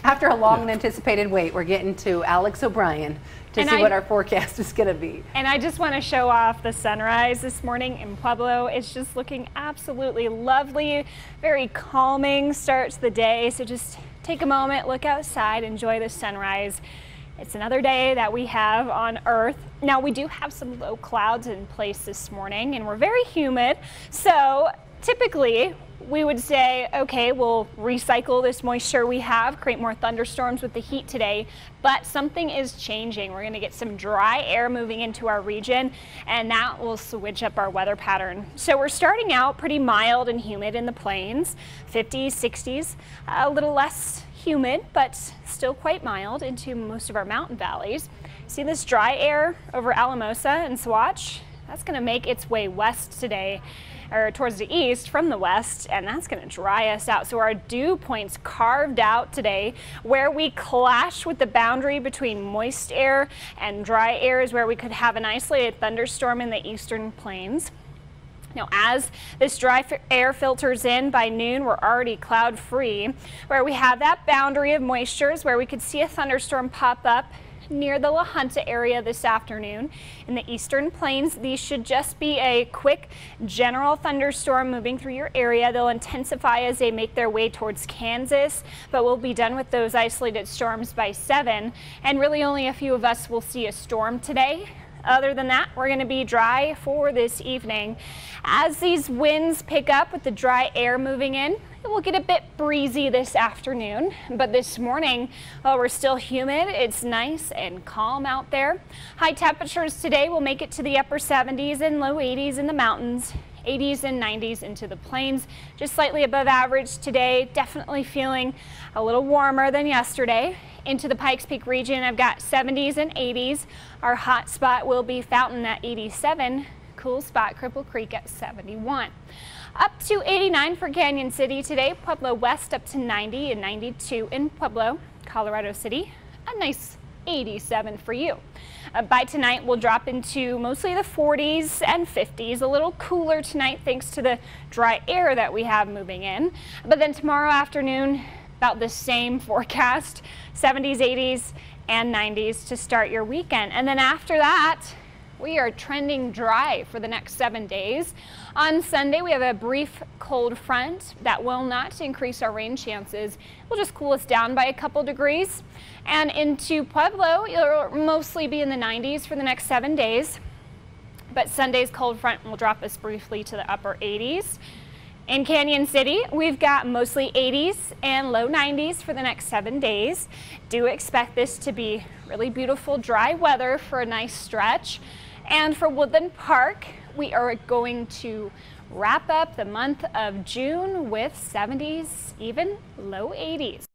After a long and anticipated wait, we're getting to Alex O'Brien to see what our forecast is going to be. And I just want to show off the sunrise this morning in Pueblo. It's just looking absolutely lovely, very calming start to the day. So just take a moment, look outside, enjoy the sunrise. It's another day that we have on Earth. Now we do have some low clouds in place this morning and we're very humid. So typically we would say, okay, we'll recycle this moisture we have, create more thunderstorms with the heat today, but something is changing. We're gonna get some dry air moving into our region and that will switch up our weather pattern. So we're starting out pretty mild and humid in the plains, 50s, 60s, a little less humid, but still quite mild into most of our mountain valleys. See this dry air over Alamosa and Swatch? That's gonna make its way west today, or towards the east from the west, and that's going to dry us out. So our dew points carved out today where we clash with the boundary between moist air and dry air is where we could have an isolated thunderstorm in the eastern plains. Now, as this dry air filters in by noon, we're already cloud free. Where we have that boundary of moisture is where we could see a thunderstorm pop up near the La Junta area this afternoon. In the eastern plains, these should just be a quick general thunderstorm moving through your area. They'll intensify as they make their way towards Kansas, but we'll be done with those isolated storms by 7, and really only a few of us will see a storm today. Other than that, we're going to be dry for this evening. As these winds pick up with the dry air moving in, it will get a bit breezy this afternoon, but this morning, while we're still humid, it's nice and calm out there. High temperatures today will make it to the upper 70s and low 80s in the mountains. 80s and 90s into the plains, just slightly above average today. Definitely feeling a little warmer than yesterday. Into the Pikes Peak region, I've got 70s and 80s. Our hot spot will be Fountain at 87, cool spot Cripple Creek at 71. Up to 89 for Canyon City today. Pueblo West up to 90 and 92 in Pueblo. Colorado City, a nice 87 for you. By tonight, we'll drop into mostly the 40s and 50s, a little cooler tonight thanks to the dry air that we have moving in. But then tomorrow afternoon, about the same forecast, 70s, 80s, and 90s to start your weekend. And then after that, we are trending dry for the next 7 days. On Sunday, we have a brief cold front that will not increase our rain chances. It will just cool us down by a couple degrees. And into Pueblo, it'll mostly be in the 90s for the next 7 days. But Sunday's cold front will drop us briefly to the upper 80s. In Canyon City, we've got mostly 80s and low 90s for the next 7 days. Do expect this to be really beautiful, dry weather for a nice stretch. And for Woodland Park, we are going to wrap up the month of June with 70s, even low 80s.